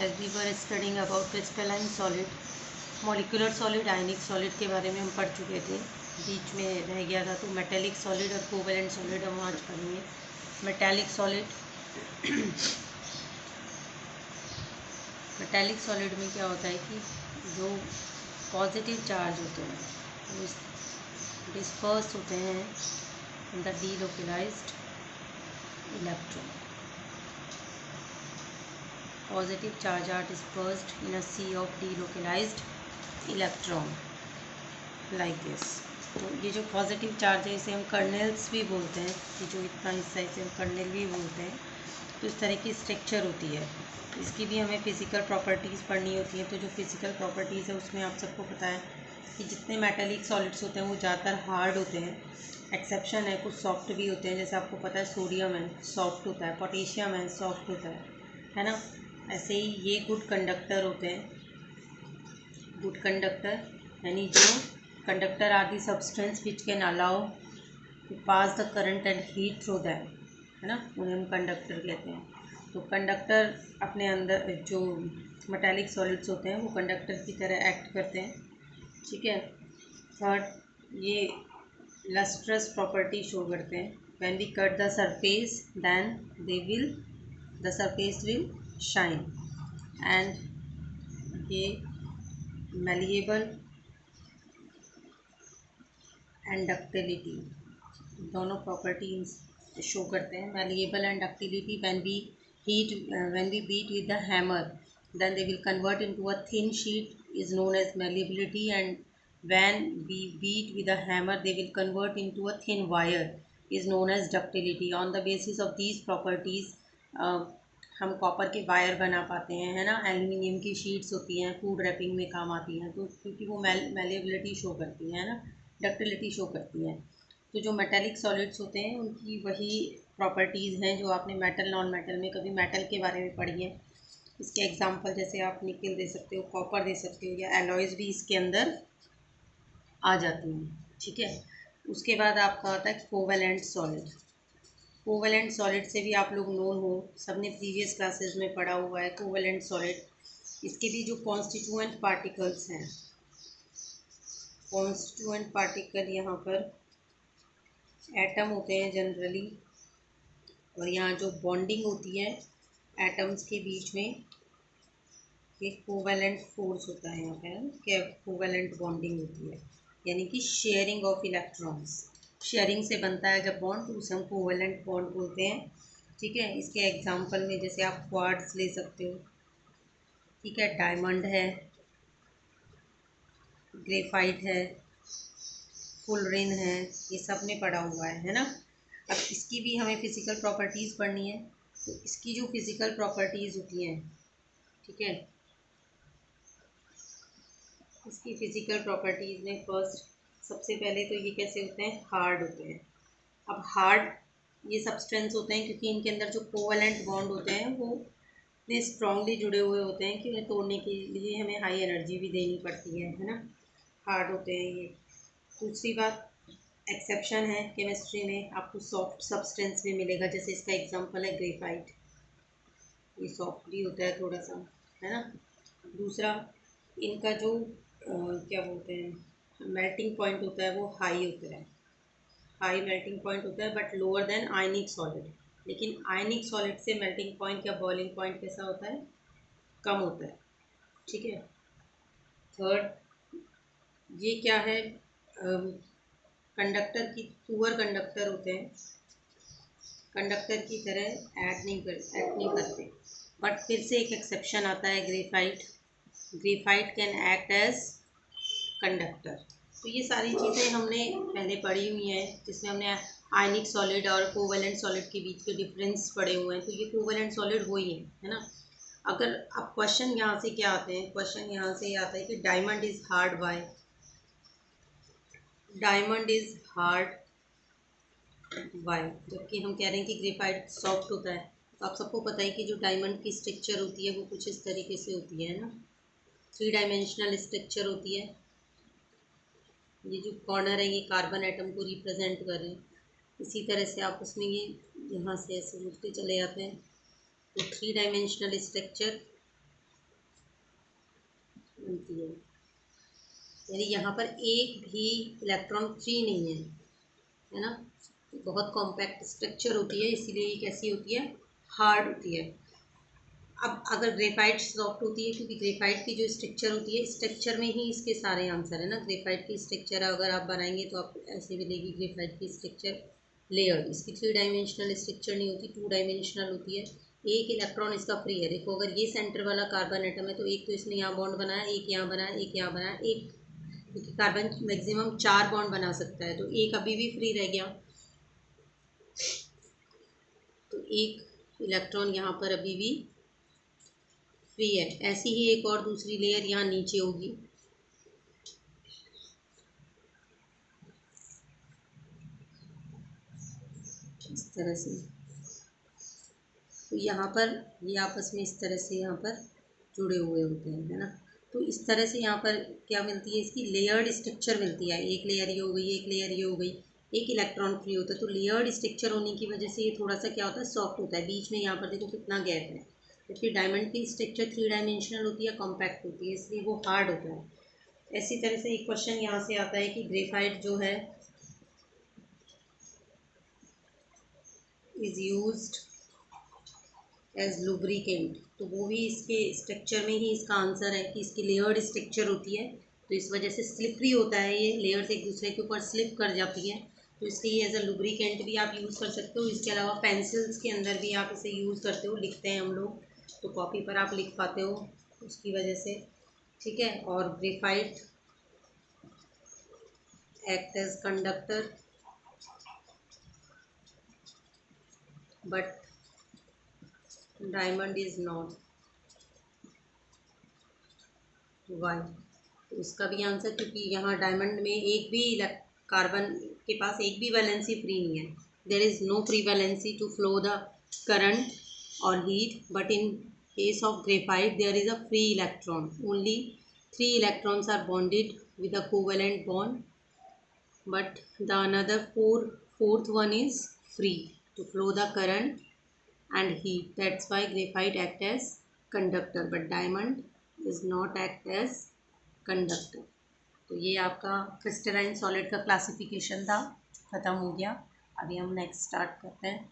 as we were studying about crystalline solid, molecular solid, ionic solid के बारे में हम पढ़ चुके थे, बीच में रह गया था। तो मेटेलिक सॉलिड और कोवेलेंट सॉलिड हम आज पढ़ेंगे। मेटेलिक सॉलिड में क्या होता है कि जो पॉजिटिव चार्ज होते हैं वो डिस्पर्स होते हैं in the delocalised electron. Positive charge are dispersed in a sea of delocalized electron like this। तो ये जो पॉजिटिव चार्ज है इसे हम कर्नेल्स भी बोलते हैं, ये जो इतना हिस्सा है इसे हम कर्नेल भी बोलते हैं। तो इस तरह की स्ट्रक्चर होती है, इसकी भी हमें फिज़िकल प्रॉपर्टीज़ पढ़नी होती है। तो जो फिज़िकल प्रॉपर्टीज़ है उसमें आप सबको पता है कि जितने मेटेलिक सॉलिड्स होते हैं वो ज़्यादातर हार्ड होते हैं। एक्सेप्शन है, कुछ सॉफ्ट भी होते हैं, जैसे आपको पता है सोडियम है सॉफ्ट होता है, पोटेशियम है सॉफ्ट होता है ना। ऐसे ही ये गुड कंडक्टर होते हैं। गुड कंडक्टर यानी जो conductor are the substance which can allow to pass the current and heat through them, है ना, उन्हें हम कंडक्टर कहते हैं। तो कंडक्टर अपने अंदर जो मेटालिक सॉलिड्स होते हैं वो कंडक्टर की तरह एक्ट करते हैं, ठीक है। थर्ड, ये लस्ट्रस प्रॉपर्टी शो करते हैं। When we cut the surface then the surface will shine. And ये मैलिएबल एंड डक्टिलिटी, दोनों प्रॉपर्टीज शो करते हैं। Malleable and ductility, when we beat with the hammer then they will convert into a thin sheet is known as malleability, and when we beat with the hammer they will convert into a thin wire is known as ductility. On the basis of these properties हम copper के wire बना पाते हैं, है ना। Aluminium की sheets होती हैं, फूड रैपिंग में काम आती हैं, तो क्योंकि वो मैलिएबिलिटी शो करती है ना, डक्टिलिटी शो करती हैं। तो जो मेटेलिक सॉलिड्स होते हैं उनकी वही प्रॉपर्टीज़ हैं जो आपने मेटल नॉन मेटल में कभी मेटल के बारे में पढ़ी है। इसके एग्जांपल जैसे आप निकल दे सकते हो, कॉपर दे सकते हो, या एलॉयज़ भी इसके अंदर आ जाती हैं, ठीक है। उसके बाद आपका आता है कोवेलेंट सॉलिड। कोवेलेंट सॉलिड से भी आप लोग नोन हो, सबने प्रीवियस क्लासेस में पढ़ा हुआ है कोवेलेंट सॉलिड। इसके भी जो कॉन्स्टिट्यूएंट पार्टिकल्स हैं, कॉन्स्टिट्यूएंट पार्टिकल यहाँ पर एटम होते हैं जनरली, और यहाँ जो बॉन्डिंग होती है एटम्स के बीच में, एक कोवेलेंट फोर्स होता है यहाँ पर, क्या कोवेलेंट बॉन्डिंग होती है, यानी कि शेयरिंग ऑफ इलेक्ट्रॉन्स। शेयरिंग से बनता है जब बॉन्ड, तो उसे हम कोवेलेंट बॉन्ड बोलते हैं, ठीक है। इसके एग्जांपल में जैसे आप क्वार्ट्ज ले सकते हो, ठीक है, डायमंड है, ग्रेफाइट है, फुलरिन है, ये सब में पड़ा हुआ है ना। अब इसकी भी हमें फिज़िकल प्रॉपर्टीज़ पढ़नी है। तो इसकी जो फिज़िकल प्रॉपर्टीज़ होती हैं, ठीक है, इसकी फ़िज़िकल प्रॉपर्टीज़ में फर्स्ट सबसे पहले तो ये कैसे होते हैं, हार्ड होते हैं। अब हार्ड ये सब्सटेंस होते हैं क्योंकि इनके अंदर जो कोवेलेंट बॉन्ड होते हैं वो इतने स्ट्रांगली जुड़े हुए होते हैं कि उन्हें तोड़ने के लिए हमें हाई एनर्जी भी देनी पड़ती है ना। हार्ड होते हैं ये। दूसरी बात, एक्सेप्शन है केमिस्ट्री में, आपको सॉफ्ट सब्सटेंस भी मिलेगा, जैसे इसका एग्जांपल है ग्रेफाइट, ये सॉफ्ट भी होता है थोड़ा सा, है ना। दूसरा, इनका जो क्या बोलते हैं मेल्टिंग पॉइंट होता है वो हाई होता है, हाई मेल्टिंग पॉइंट होता है, but lower than ionic solid. लेकिन आयनिक सॉलिड से मेल्टिंग पॉइंट या बॉइलिंग पॉइंट कैसा होता है, कम होता है, ठीक है। थर्ड, ये क्या है, कंडक्टर की पुअर कंडक्टर होते हैं, कंडक्टर की तरह एक्ट नहीं करते। बट फिर से एक एक्सेप्शन आता है, graphite can act as conductor. तो ये सारी चीज़ें हमने पहले पढ़ी हुई हैं, जिसमें हमने आयनिक सॉलिड और कोवेलेंट सॉलिड के बीच के डिफरेंस पढ़े हुए हैं। तो ये कोवेलेंट सॉलिड वही है ना। अगर अब क्वेश्चन यहाँ से क्या आते हैं, क्वेश्चन यहाँ से आता है कि diamond is hard by, diamond is hard why, जबकि हम कह रहे हैं कि ग्रेफाइट सॉफ्ट होता है। तो आप सबको पता है कि जो डायमंड की स्ट्रक्चर होती है वो कुछ इस तरीके से होती है ना, 3 डायमेंशनल स्ट्रक्चर होती है। ये जो कॉर्नर है ये कार्बन एटम को रिप्रेजेंट कर रहे हैं, इसी तरह से आप उसमें ये यहाँ से ऐसे जुड़ते चले जाते हैं। तो 3 डायमेंशनल स्ट्रक्चर बनती यानी यहाँ पर एक भी इलेक्ट्रॉन फ्री नहीं है ना। बहुत कॉम्पैक्ट स्ट्रक्चर होती है, इसीलिए ये कैसी होती है, हार्ड होती है। अब अगर ग्रेफाइट सॉफ्ट होती है, क्योंकि ग्रेफाइट की जो स्ट्रक्चर होती है, स्ट्रक्चर में ही इसके सारे आंसर है ना। ग्रेफाइट की स्ट्रक्चर अगर आप बनाएंगे तो आपको ऐसे मिलेगी ग्रेफाइट की स्ट्रक्चर लेयर। इसकी 3 डायमेंशनल स्ट्रक्चर नहीं होती, 2 डायमेंशनल होती है। एक इलेक्ट्रॉन इसका फ्री है। देखो अगर ये सेंटर वाला कार्बन एटम है तो एक तो इसने यहाँ बॉन्ड बनाया, एक यहाँ बनाया, एक यहाँ बनाया, एक, क्योंकि कार्बन मैक्सिमम 4 बॉन्ड बना सकता है, तो एक अभी भी फ्री रह गया। तो एक इलेक्ट्रॉन यहाँ पर अभी भी फ्री है। ऐसी ही एक और दूसरी लेयर यहाँ नीचे होगी। इस तरह से, तो यहाँ पर ये आपस में इस तरह से यहाँ पर जुड़े हुए होते हैं, है ना। तो इस तरह से यहाँ पर क्या मिलती है, इसकी लेयर्ड स्ट्रक्चर मिलती है। एक लेयर ये हो गई, एक लेयर ये हो गई, एक इलेक्ट्रॉन फ्री होता है। तो लेयर्ड स्ट्रक्चर होने की वजह से ये थोड़ा सा क्या होता है, सॉफ्ट होता है। बीच में यहाँ पर देखो कितना गैप है, क्योंकि डायमंड की स्ट्रक्चर 3 डायमेंशनल होती है, कॉम्पैक्ट होती है, इसलिए वो हार्ड होता है। इसी तरह से एक क्वेश्चन यहाँ से आता है कि ग्रेफाइट जो है इज़ यूज्ड एज लुब्रिकेंट। तो वो भी इसके स्ट्रक्चर में ही इसका आंसर है कि इसकी लेयर्ड स्ट्रक्चर होती है, तो इस वजह से स्लिपरी होता है। ये लेयर्स एक दूसरे के ऊपर स्लिप कर जाती है, तो इसलिए एज अ लुब्रिकेंट भी आप यूज़ कर सकते हो। इसके अलावा पेंसिल्स के अंदर भी आप इसे यूज़ करते हो, लिखते हैं हम लोग, तो कॉपी पर आप लिख पाते हो उसकी वजह से, ठीक है। और graphite act as conductor but diamond is not. Why, तो इसका भी आंसर, क्योंकि यहाँ डायमंड में एक भी कार्बन के पास एक भी वैलेंसी फ्री नहीं है। There is no free valency to flow the current और heat, but in case of graphite there is a free electron. Only 3 electrons are bonded with a covalent bond, but the another fourth one is free to flow the current and heat. That's why graphite act as conductor, but diamond is not act as conductor. तो ये आपका crystalline solid का classification था, ख़त्म हो गया। अभी हम नेक्स्ट स्टार्ट करते हैं।